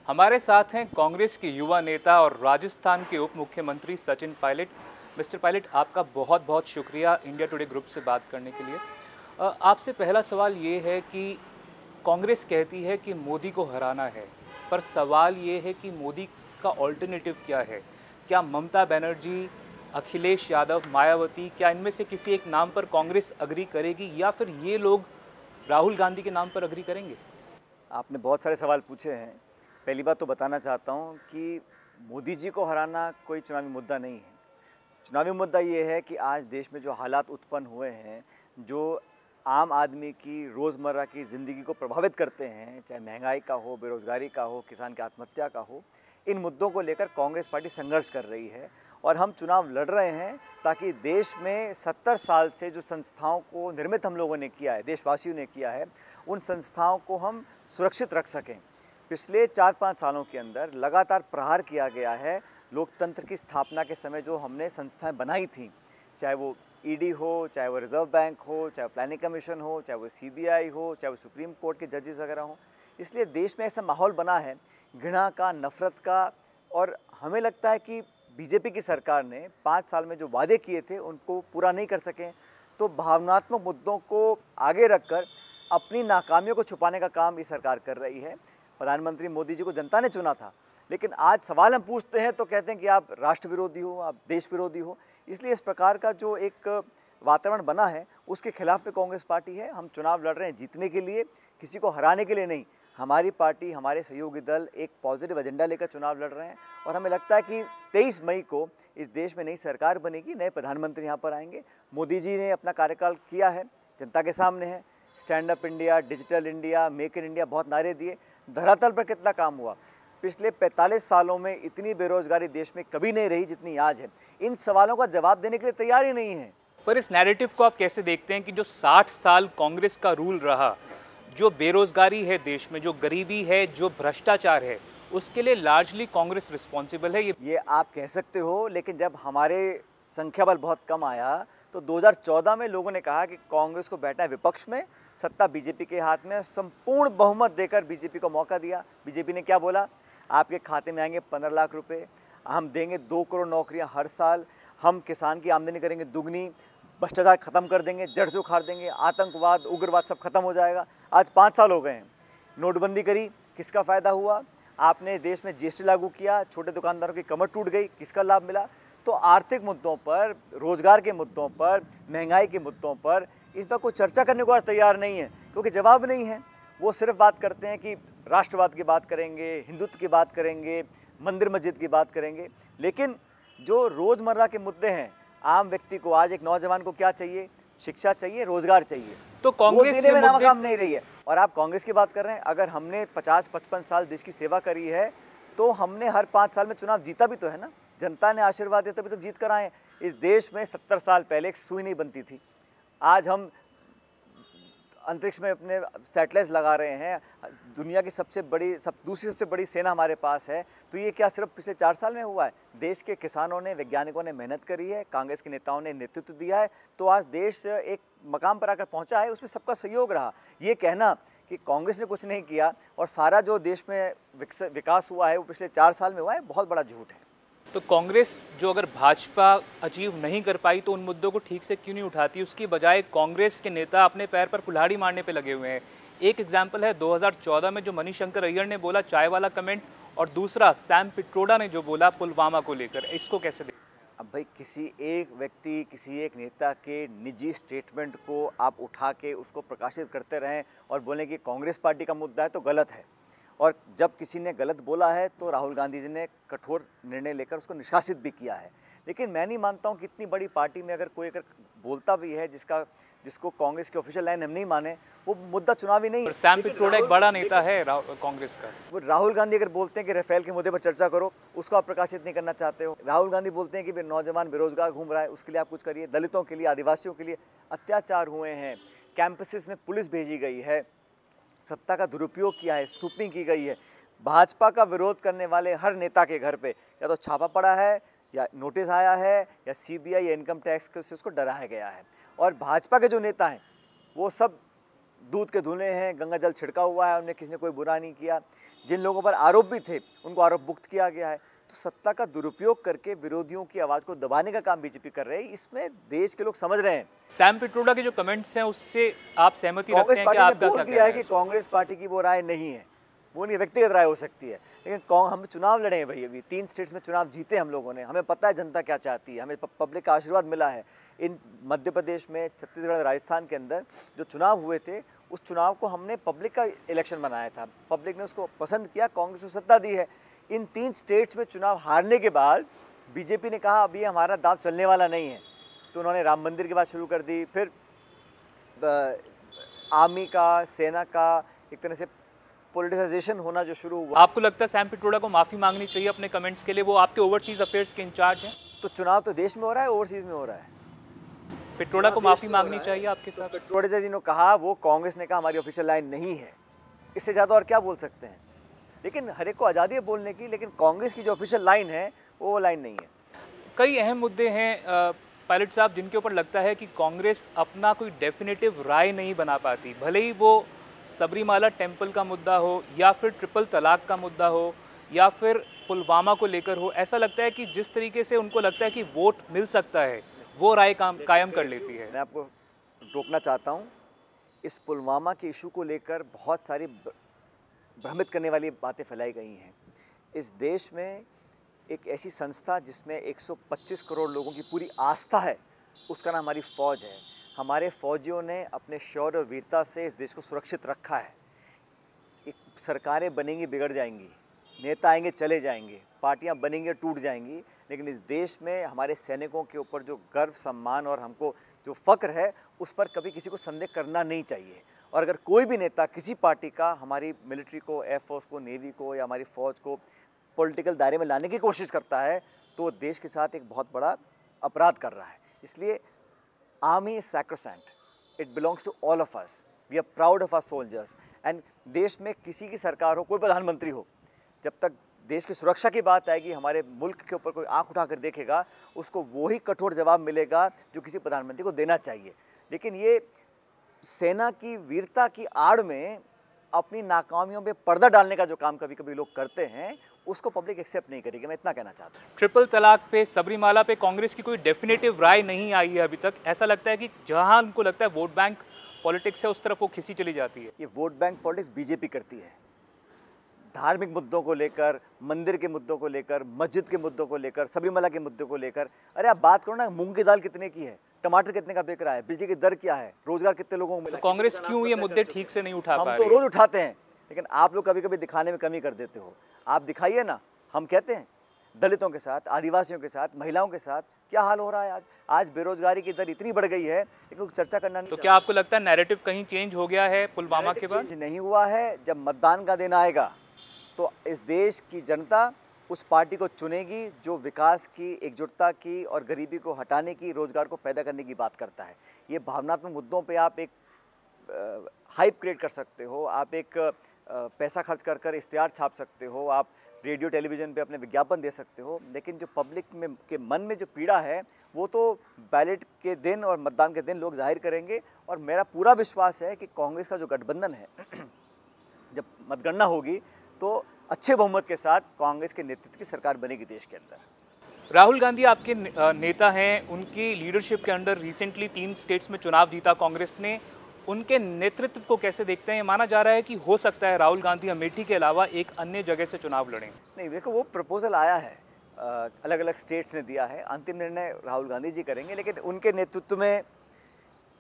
हमारे साथ हैं कांग्रेस के युवा नेता और राजस्थान के उप मुख्यमंत्री सचिन पायलट। मिस्टर पायलट, आपका बहुत बहुत शुक्रिया इंडिया टुडे ग्रुप से बात करने के लिए। आपसे पहला सवाल ये है कि कांग्रेस कहती है कि मोदी को हराना है, पर सवाल ये है कि मोदी का ऑल्टरनेटिव क्या है? क्या ममता बनर्जी, अखिलेश यादव, मायावती, क्या इनमें से किसी एक नाम पर कांग्रेस अग्री करेगी या फिर ये लोग राहुल गांधी के नाम पर अग्री करेंगे? आपने बहुत सारे सवाल पूछे हैं। पहली बात तो बताना चाहता हूं कि मोदी जी को हराना कोई चुनावी मुद्दा नहीं है। चुनावी मुद्दा ये है कि आज देश में जो हालात उत्पन्न हुए हैं, जो आम आदमी की रोज़मर्रा की ज़िंदगी को प्रभावित करते हैं, चाहे महंगाई का हो, बेरोज़गारी का हो, किसान की आत्महत्या का हो, इन मुद्दों को लेकर कांग्रेस पार्टी संघर्ष कर रही है। और हम चुनाव लड़ रहे हैं ताकि देश में 70 साल से जो संस्थाओं को निर्मित हम लोगों ने किया है, देशवासियों ने किया है, उन संस्थाओं को हम सुरक्षित रख सकें। पिछले 4-5 सालों के अंदर लगातार प्रहार किया गया है। लोकतंत्र की स्थापना के समय जो हमने संस्थाएं बनाई थीं, चाहे वो ईडी हो, चाहे वो रिजर्व बैंक हो, चाहे प्लानिंग कमीशन हो, चाहे वो सीबीआई हो, चाहे वो सुप्रीम कोर्ट के जजेस वगैरह हों, इसलिए देश में ऐसा माहौल बना है घृणा का, नफ़रत का। और हमें लगता है कि बीजेपी की सरकार ने 5 साल में जो वादे किए थे उनको पूरा नहीं कर सकें, तो भावनात्मक मुद्दों को आगे रखकर अपनी नाकामियों को छुपाने का काम ये सरकार कर रही है। प्रधानमंत्री मोदी जी को जनता ने चुना था, लेकिन आज सवाल हम पूछते हैं तो कहते हैं कि आप राष्ट्र विरोधी हो, आप देश विरोधी हो। इसलिए इस प्रकार का जो एक वातावरण बना है उसके खिलाफ में कांग्रेस पार्टी है। हम चुनाव लड़ रहे हैं जीतने के लिए, किसी को हराने के लिए नहीं। हमारी पार्टी, हमारे सहयोगी दल एक पॉजिटिव एजेंडा लेकर चुनाव लड़ रहे हैं और हमें लगता है कि 23 मई को इस देश में नई सरकार बनेगी, नए प्रधानमंत्री यहाँ पर आएंगे। मोदी जी ने अपना कार्यकाल किया है, जनता के सामने है। Stand up India, digital India, make in India बहुत नारे दिए। धरातल पर कितना काम हुआ? पिछले 45 सालों में इतनी बेरोजगारी देश में कभी नहीं रही जितनी आज है। इन सवालों का जवाब देने के लिए तैयार ही नहीं है। पर इस नैरेटिव को आप कैसे देखते हैं कि जो 60 साल कांग्रेस का रूल रहा, जो बेरोजगारी है देश में, जो गरीबी है, जो भ्रष्टाचार है, उसके लिए लार्जली कांग्रेस रिस्पॉन्सिबल है? ये आप कह सकते हो, लेकिन जब हमारे संख्या बल बहुत कम आया तो 2014 में लोगों ने कहा कि कांग्रेस को बैठना है विपक्ष में, सत्ता बीजेपी के हाथ में, संपूर्ण बहुमत देकर बीजेपी को मौका दिया। बीजेपी ने क्या बोला? आपके खाते में आएंगे 15 लाख रुपए, हम देंगे 2 करोड़ नौकरियां हर साल, हम किसान की आमदनी करेंगे दुगनी, भ्रष्टाचार खत्म कर देंगे, जड़ से उखाड़ देंगे, आतंकवाद, उग्रवाद सब खत्म हो जाएगा। आज 5 साल हो गए हैं। नोटबंदी करी, किसका फ़ायदा हुआ? आपने देश में जीएसटी लागू किया, छोटे दुकानदारों की कमर टूट गई, किसका लाभ मिला? तो आर्थिक मुद्दों पर, रोजगार के मुद्दों पर, महंगाई के मुद्दों पर इस पर कोई चर्चा करने को आज तैयार नहीं है, क्योंकि जवाब नहीं है। वो सिर्फ बात करते हैं कि राष्ट्रवाद की बात करेंगे, हिंदुत्व की बात करेंगे, मंदिर मस्जिद की बात करेंगे, लेकिन जो रोज़मर्रा के मुद्दे हैं, आम व्यक्ति को, आज एक नौजवान को क्या चाहिए? शिक्षा चाहिए, रोजगार चाहिए, तो कांग्रेस वो देने में नाकाम नहीं रही है। और आप कांग्रेस की बात कर रहे हैं, अगर हमने 50-55 साल देश की सेवा करी है तो हमने हर 5 साल में चुनाव जीता भी तो है ना। जनता ने आशीर्वाद दिया तभी तो जीत कर आए। इस देश में 70 साल पहले एक सुई नहीं बनती थी। आज हम अंतरिक्ष में अपने सैटेलाइट्स लगा रहे हैं, दुनिया की दूसरी सबसे बड़ी सेना हमारे पास है। तो ये क्या सिर्फ पिछले 4 साल में हुआ है? देश के किसानों ने, वैज्ञानिकों ने मेहनत करी है, कांग्रेस के नेताओं ने नेतृत्व दिया है, तो आज देश एक मकाम पर आकर पहुंचा है। उसमें सबका सहयोग रहा। ये कहना कि कांग्रेस ने कुछ नहीं किया और सारा जो देश में विकास हुआ है वो पिछले 4 साल में हुआ है, बहुत बड़ा झूठ है। तो कांग्रेस जो अगर भाजपा अचीव नहीं कर पाई तो उन मुद्दों को ठीक से क्यों नहीं उठाती? उसकी बजाय कांग्रेस के नेता अपने पैर पर कुल्हाड़ी मारने पे लगे हुए हैं। एक एग्जाम्पल है 2014 में जो मणिशंकर अय्यर ने बोला चाय वाला कमेंट, और दूसरा सैम पिट्रोडा ने जो बोला पुलवामा को लेकर। इसको कैसे देखें? अब भाई, किसी एक व्यक्ति, किसी एक नेता के निजी स्टेटमेंट को आप उठा के उसको प्रकाशित करते रहें और बोलें कि कांग्रेस पार्टी का मुद्दा है, तो गलत है। और जब किसी ने गलत बोला है तो राहुल गांधी जी ने कठोर निर्णय लेकर उसको निष्कासित भी किया है। लेकिन मैं नहीं मानता हूँ कि इतनी बड़ी पार्टी में अगर कोई बोलता भी है जिसको कांग्रेस की ऑफिशियल लाइन हम नहीं माने, वो मुद्दा चुनावी नहीं है। सैम पिट्रोडा एक बड़ा नेता है कांग्रेस का। वो राहुल गांधी अगर बोलते हैं कि राफेल के मुद्दे पर चर्चा करो, उसको आप प्रकाशित नहीं करना चाहते हो। राहुल गांधी बोलते हैं कि नौजवान बेरोजगार घूम रहा है, उसके लिए आप कुछ करिए। दलितों के लिए, आदिवासियों के लिए अत्याचार हुए हैं, कैंपसेस में पुलिस भेजी गई है, सत्ता का दुरुपयोग किया है, स्टूपिंग की गई है। भाजपा का विरोध करने वाले हर नेता के घर पे या तो छापा पड़ा है, या नोटिस आया है, या सीबीआई या इनकम टैक्स से उसको डराया गया है। और भाजपा के जो नेता हैं वो सब दूध के धुले हैं, गंगा जल छिड़का हुआ है, उन्हें किसी ने कोई बुरा नहीं किया। जिन लोगों पर आरोप भी थे उनको आरोप मुक्त किया गया है। तो सत्ता का दुरुपयोग करके विरोधियों की आवाज़ को दबाने का काम बीजेपी कर रही है, इसमें देश के लोग समझ रहे हैं। सैम पिट्रोडा के जो कमेंट्स हैं उससे आप सहमति रखते कांग्रेस हैं कि पार्टी ने आपका बोल क्या दिया है कहना कि कांग्रेस पार्टी की वो राय नहीं है, वो नहीं, व्यक्तिगत राय हो सकती है, लेकिन हम चुनाव लड़े हैं भाई, अभी 3 स्टेट्स में चुनाव जीते हम लोगों ने, हमें पता है जनता क्या चाहती है, हमें पब्लिक का आशीर्वाद मिला है। इन मध्य प्रदेश में, छत्तीसगढ़, राजस्थान के अंदर जो चुनाव हुए थे उस चुनाव को हमने पब्लिक का इलेक्शन बनाया था, पब्लिक ने उसको पसंद किया, कांग्रेस को सत्ता दी है। इन 3 स्टेट्स में चुनाव हारने के बाद बीजेपी ने कहा अभी हमारा दांव चलने वाला नहीं है, तो उन्होंने राम मंदिर की बात शुरू कर दी, फिर आर्मी का, सेना का एक तरह से पॉलिटिसाइजेशन होना जो शुरू हुआ। आपको लगता है सैम पिट्रोडा को माफ़ी मांगनी चाहिए अपने कमेंट्स के लिए? वो आपके ओवरसीज़ अफेयर्स के इंचार्ज हैं। तो चुनाव तो देश में हो रहा है, ओवरसीज़ में हो रहा है। पिट्रोडा को माफ़ी मांगनी चाहिए आपके साथ? पिट्रोडा जी ने कहा, वो कांग्रेस ने कहा हमारी ऑफिशियल लाइन नहीं है, इससे ज़्यादा और क्या बोल सकते हैं। लेकिन हर एक को आज़ादी है बोलने की, लेकिन कांग्रेस की जो ऑफिशियल लाइन है वो लाइन नहीं है। कई अहम मुद्दे हैं पायलट साहब जिनके ऊपर लगता है कि कांग्रेस अपना कोई डेफिनेटिव राय नहीं बना पाती, भले ही वो सबरीमाला टेम्पल का मुद्दा हो या फिर ट्रिपल तलाक का मुद्दा हो या फिर पुलवामा को लेकर हो। ऐसा लगता है कि जिस तरीके से उनको लगता है कि वोट मिल सकता है वो राय कायम कर लेती है। मैं आपको रोकना चाहता हूँ, इस पुलवामा के इशू को लेकर बहुत सारी भ्रमित करने वाली बातें फैलाई गई हैं। इस देश में एक ऐसी संस्था जिसमें 125 करोड़ लोगों की पूरी आस्था है, उसका नाम हमारी फ़ौज है। हमारे फ़ौजियों ने अपने शौर्य और वीरता से इस देश को सुरक्षित रखा है। एक सरकारें बनेंगी, बिगड़ जाएंगी, नेता आएंगे, चले जाएंगे, पार्टियां बनेंगी, टूट जाएंगी, लेकिन इस देश में हमारे सैनिकों के ऊपर जो गर्व, सम्मान और हमको जो फ़क्र है, उस पर कभी किसी को संदेह करना नहीं चाहिए। और अगर कोई भी नेता किसी पार्टी का हमारी मिलिट्री को, एयरफोर्स को, नेवी को या हमारी फ़ौज को पॉलिटिकल दायरे में लाने की कोशिश करता है तो वो देश के साथ एक बहुत बड़ा अपराध कर रहा है। इसलिए army is sacrosanct, it belongs to all of us, we are proud of our soldiers. And देश में किसी की सरकार हो, कोई प्रधानमंत्री हो, जब तक देश की सुरक्षा की बात आएगी, हमारे मुल्क के ऊपर कोई आंख उठाकर देखेगा, उसको वही कठोर जवाब मिलेगा जो किसी प्रधानमंत्री को देना चाहिए। लेकिन ये सेना की वीरता की आड़ में अपनी नाकामियों में पर्दा डालने का जो काम कभी कभी लोग करते हैं, उसको पब्लिक एक्सेप्ट नहीं करेगी। मैं इतना कहना चाहता हूँ। ट्रिपल तलाक पे, सबरीमाला पे कांग्रेस की कोई डेफिनेटिव राय नहीं आई है अभी तक। ऐसा लगता है कि जहां उनको लगता है वोट बैंक पॉलिटिक्स है, उस तरफ वो खिंची चली जाती है। ये वोट बैंक पॉलिटिक्स बीजेपी करती है। धार्मिक मुद्दों को लेकर, मंदिर के मुद्दों को लेकर, मस्जिद के मुद्दों को लेकर, सबरीमाला के मुद्दों को लेकर, अरे आप बात करो ना, मूंग की दाल कितने की है, टमाटर कितने का बिक रहा है, बिजली की दर क्या है, रोजगार कितने लोगों को मिला। तो कांग्रेस क्यों ये मुद्दे ठीक से नहीं उठा पा रही? हम तो रोज उठाते हैं, लेकिन आप लोग कभी कभी दिखाने में कमी कर देते हो। आप दिखाइए ना। हम कहते हैं दलितों के साथ, आदिवासियों के साथ, महिलाओं के साथ क्या हाल हो रहा है। आज बेरोजगारी की दर इतनी बढ़ गई है, लेकिन चर्चा करना नहीं। तो क्या आपको लगता है नैरेटिव कहीं चेंज हो गया है पुलवामा के बाद? नहीं हुआ है। जब मतदान का दिन आएगा तो इस देश की जनता उस पार्टी को चुनेगी जो विकास की, एकजुटता की और गरीबी को हटाने की, रोजगार को पैदा करने की बात करता है। ये भावनात्मक मुद्दों पे आप एक हाइप क्रिएट कर सकते हो, आप एक पैसा खर्च कर कर इश्तिहार छाप सकते हो, आप रेडियो टेलीविज़न पे अपने विज्ञापन दे सकते हो, लेकिन जो पब्लिक में के मन में जो पीड़ा है वो तो बैलेट के दिन और मतदान के दिन लोग जाहिर करेंगे। और मेरा पूरा विश्वास है कि कांग्रेस का जो गठबंधन है, जब मतगणना होगी तो अच्छे बहुमत के साथ कांग्रेस के नेतृत्व की सरकार बनेगी देश के अंदर। राहुल गांधी आपके नेता हैं, उनकी लीडरशिप के अंडर रिसेंटली 3 स्टेट्स में चुनाव जीता कांग्रेस ने। उनके नेतृत्व को कैसे देखते हैं? माना जा रहा है कि हो सकता है राहुल गांधी अमेठी के अलावा एक अन्य जगह से चुनाव लड़ें। नहीं, देखो वो प्रपोजल आया है, अलग अलग स्टेट्स ने दिया है, अंतिम निर्णय राहुल गांधी जी करेंगे। लेकिन उनके नेतृत्व में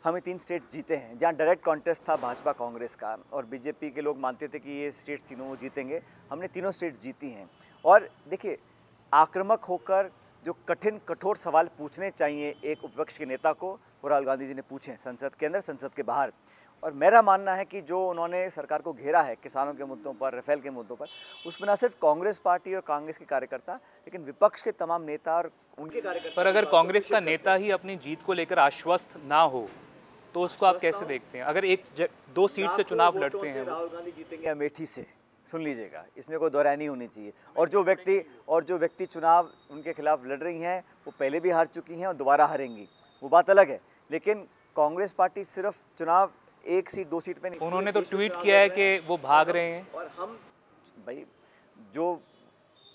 हमें 3 स्टेट्स जीते हैं जहाँ डायरेक्ट कॉन्टेस्ट था भाजपा कांग्रेस का, और बीजेपी के लोग मानते थे कि ये स्टेट्स तीनों वो जीतेंगे। हमने तीनों स्टेट्स जीती हैं। और देखिए, आक्रामक होकर जो कठिन कठोर सवाल पूछने चाहिए एक विपक्ष के नेता को, वो राहुल गांधी जी ने पूछे हैं, संसद के अंदर, संसद के बाहर। और मेरा मानना है कि जो उन्होंने सरकार को घेरा है किसानों के मुद्दों पर, राफेल के मुद्दों पर, उसमें न सिर्फ कांग्रेस पार्टी और कांग्रेस के कार्यकर्ता, लेकिन विपक्ष के तमाम नेता और उनके कार्यकर्ता। पर अगर कांग्रेस का नेता ही अपनी जीत को लेकर आश्वस्त ना हो तो उसको आप कैसे देखते हैं? अगर 1-2 सीट से चुनाव लड़ते हैं, राहुल गांधी जीतेंगे अमेठी से, सुन लीजिएगा, इसमें कोई दोहराई नहीं होनी चाहिए। और जो व्यक्ति चुनाव उनके खिलाफ लड़ रही हैं वो पहले भी हार चुकी हैं और दोबारा हारेंगी, वो बात अलग है। लेकिन कांग्रेस पार्टी सिर्फ चुनाव 1 सीट 2 सीट पे नहीं, उन्होंने तो ट्वीट किया है कि वो भाग रहे हैं। और हम भाई जो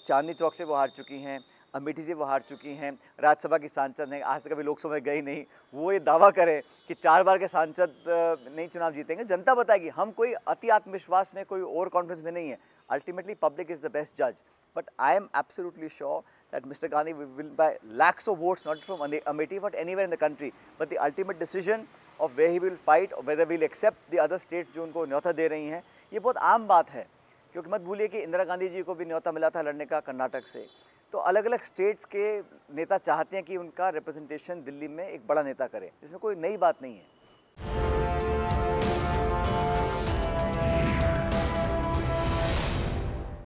चांदनी चौक से वो हार चुकी हैं, अमेठी से वो हार चुकी हैं, राज्यसभा की सांसद हैं, आज तक कभी लोकसभा में गई नहीं, वो ये दावा करें कि 4 बार के सांसद नहीं चुनाव जीतेंगे। जनता बताएगी। हम कोई अति आत्मविश्वास में, कोई ओवर कॉन्फिडेंस में नहीं है। Ultimately public is the best जज, but I am absolutely sure that Mr. Gandhi will win by lakhs of votes, not from Amethi but anywhere in the country. But the ultimate decision of where he will fight or whether will accept the other states जो उनको न्योता दे रही हैं, ये बहुत आम बात है। क्योंकि मत भूलिए कि इंदिरा गांधी जी को भी न्योता मिला था लड़ने का कर्नाटक से। तो अलग अलग स्टेट्स के नेता चाहते हैं कि उनका रिप्रेजेंटेशन दिल्ली में एक बड़ा नेता करे। इसमें कोई नई बात नहीं है।